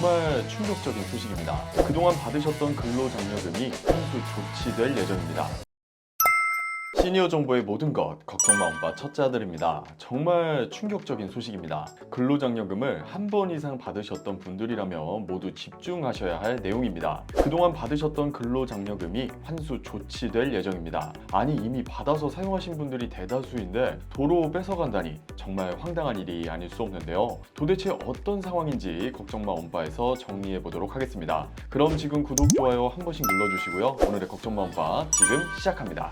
정말 충격적인 소식입니다. 그동안 받으셨던 근로장려금이 한수 조치될 예정입니다. 시니어 정보의 모든 것, 걱정 마 엄빠 첫째 아들입니다. 정말 충격적인 소식입니다. 근로장려금을 한 번 이상 받으셨던 분들이라면 모두 집중하셔야 할 내용입니다. 그동안 받으셨던 근로장려금이 환수 조치될 예정입니다. 아니 이미 받아서 사용하신 분들이 대다수인데 도로 뺏어간다니 정말 황당한 일이 아닐 수 없는데요. 도대체 어떤 상황인지 걱정 마 엄빠에서 정리해 보도록 하겠습니다. 그럼 지금 구독, 좋아요 한 번씩 눌러주시고요. 오늘의 걱정 마 엄빠 지금 시작합니다.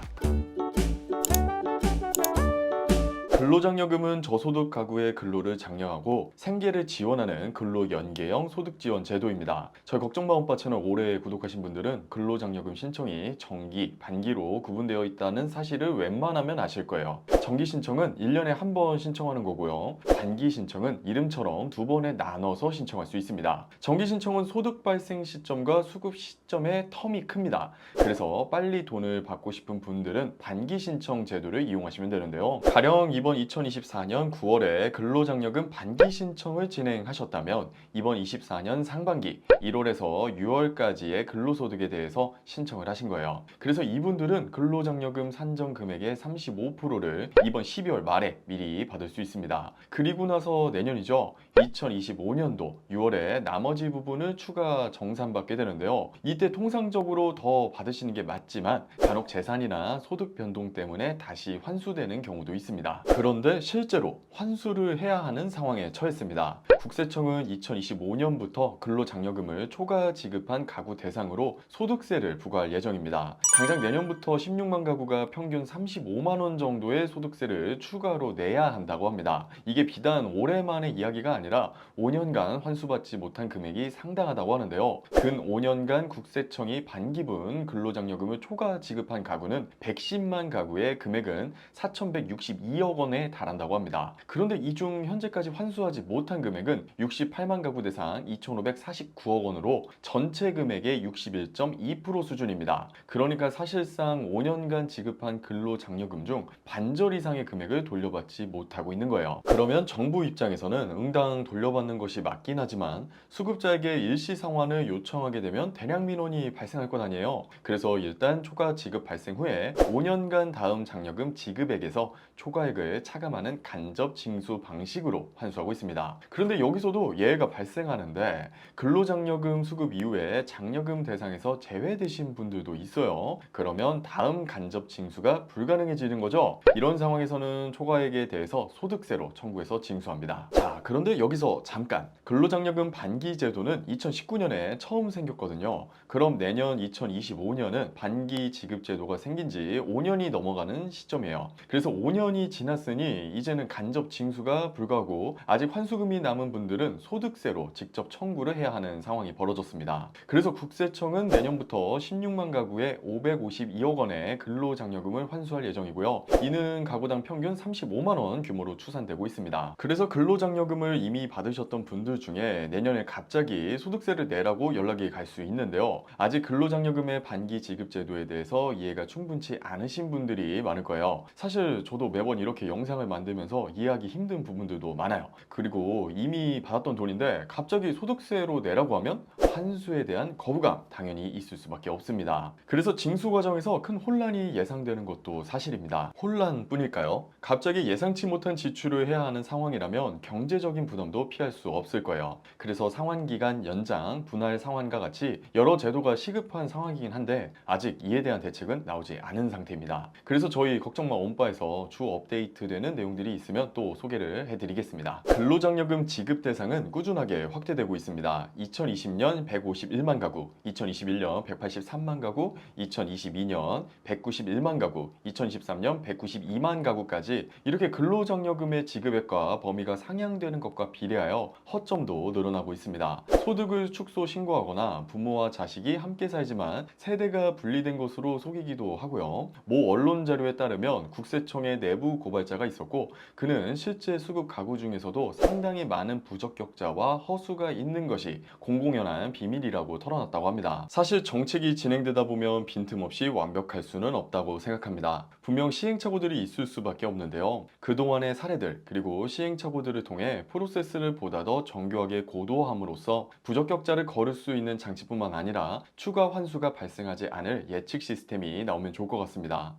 근로장려금은 저소득 가구의 근로를 장려하고 생계를 지원하는 근로연계형 소득지원 제도입니다. 저희 걱정마 엄빠 채널 오래 구독하신 분들은 근로장려금 신청이 정기, 반기로 구분되어 있다는 사실을 웬만하면 아실 거예요. 정기 신청은 1년에 한 번 신청하는 거고요. 반기 신청은 이름처럼 두 번에 나눠서 신청할 수 있습니다. 정기 신청은 소득 발생 시점과 수급 시점의 텀이 큽니다. 그래서 빨리 돈을 받고 싶은 분들은 반기 신청 제도를 이용하시면 되는데요. 가령 이번 2024년 9월에 근로장려금 반기 신청을 진행하셨다면 이번 24년 상반기 1월에서 6월까지의 근로소득에 대해서 신청을 하신 거예요. 그래서 이분들은 근로장려금 산정 금액의 35%를 이번 12월 말에 미리 받을 수 있습니다. 그리고 나서 내년이죠. 2025년도 6월에 나머지 부분을 추가 정산받게 되는데요. 이때 통상적으로 더 받으시는 게 맞지만 간혹 재산이나 소득 변동 때문에 다시 환수되는 경우도 있습니다. 그런데 실제로 환수를 해야 하는 상황에 처했습니다. 국세청은 2025년부터 근로장려금을 초과 지급한 가구 대상으로 소득세를 부과할 예정입니다. 당장 내년부터 16만 가구가 평균 35만 원 정도의 소득세를 추가로 내야 한다고 합니다. 이게 비단 올해만의 이야기가 아니라 5년간 환수받지 못한 금액이 상당하다고 하는데요. 근 5년간 국세청이 반기분 근로장려금을 초과 지급한 가구는 110만 가구의 금액은 4,162억 원에 달한다고 합니다. 그런데 이 중 현재까지 환수하지 못한 금액은 68만 가구 대상 2,549억 원으로 전체 금액의 61.2% 수준입니다. 그러니까 사실상 5년간 지급한 근로장려금 중 반절 이상의 금액을 돌려받지 못하고 있는 거예요. 그러면 정부 입장에서는 응당 돌려받는 것이 맞긴 하지만 수급자에게 일시 상환을 요청하게 되면 대량 민원이 발생할 것 아니에요. 그래서 일단 초과 지급 발생 후에 5년간 다음 장려금 지급액에서 초과액을 차감하는 간접 징수 방식으로 환수하고 있습니다. 그런데 여기서도 예외가 발생하는데 근로장려금 수급 이후에 장려금 대상에서 제외되신 분들도 있어요. 그러면 다음 간접 징수가 불가능해지는 거죠. 이런 상황에서는 초과액에 대해서 소득세로 청구해서 징수합니다. 자, 그런데 여기서 잠깐 근로장려금 반기 제도는 2019년에 처음 생겼거든요. 그럼 내년 2025년은 반기 지급 제도가 생긴 지 5년이 넘어가는 시점이에요. 그래서 5년이 지났으니 이제는 간접 징수가 불가하고 아직 환수금이 남은 분들은 소득세로 직접 청구를 해야 하는 상황이 벌어졌습니다. 그래서 국세청은 내년부터 16만 가구에 552억 원의 근로장려금을 환수할 예정이고요. 이는 가구당 평균 35만 원 규모로 추산되고 있습니다. 그래서 근로장려금을 이미 받으셨던 분들 중에 내년에 갑자기 소득세를 내라고 연락이 갈 수 있는데요. 아직 근로장려금의 반기 지급 제도에 대해서 이해가 충분치 않으신 분들이 많을 거예요. 사실 저도 매번 이렇게 영상을 만들면서 이해하기 힘든 부분들도 많아요. 그리고 이미 받았던 돈인데 갑자기 소득세로 내라고 하면 환수에 대한 거부감 당연히 있을 수밖에 없습니다. 그래서 징수 과정에서 큰 혼란이 예상되는 것도 사실입니다. 혼란뿐일까요? 갑자기 예상치 못한 지출을 해야 하는 상황이라면 경제적인 부담도 피할 수 없을 거예요. 그래서 상환기간 연장, 분할 상환과 같이 여러 제도가 시급한 상황이긴 한데 아직 이에 대한 대책은 나오지 않은 상태입니다. 그래서 저희 걱정마 온바에서 주 업데이트되는 내용들이 있으면 또 소개를 해드리겠습니다. 근로장려금 지급 대상은 꾸준하게 확대되고 있습니다. 2020년 151만 가구, 2021년 183만 가구, 2022년 191만 가구, 2023년 192만 가구까지 이렇게 근로장려금의 지급액과 범위가 상향되는 것과 비례하여 허점도 늘어나고 있습니다. 소득을 축소 신고하거나 부모와 자식이 함께 살지만 세대가 분리된 것으로 속이기도 하고요. 모 언론 자료에 따르면 국세청에 내부 고발자가 있었고 그는 실제 수급 가구 중에서도 상당히 많은 부적격자와 허수가 있는 것이 공공연한 대한 비밀이라고 털어놨다고 합니다. 사실 정책이 진행되다 보면 빈틈없이 완벽할 수는 없다고 생각합니다. 분명 시행착오들이 있을 수밖에 없는데요. 그동안의 사례들 그리고 시행착오들을 통해 프로세스를 보다 더 정교하게 고도화함으로써 부적격자를 거를 수 있는 장치뿐만 아니라 추가 환수가 발생하지 않을 예측 시스템이 나오면 좋을 것 같습니다.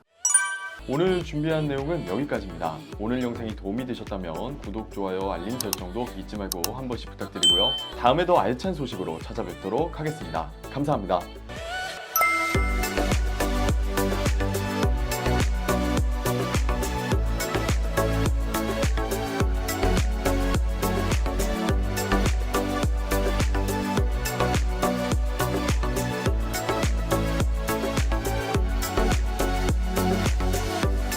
오늘 준비한 내용은 여기까지입니다. 오늘 영상이 도움이 되셨다면 구독, 좋아요, 알림 설정도 잊지 말고 한 번씩 부탁드리고요. 다음에 더 알찬 소식으로 찾아뵙도록 하겠습니다. 감사합니다.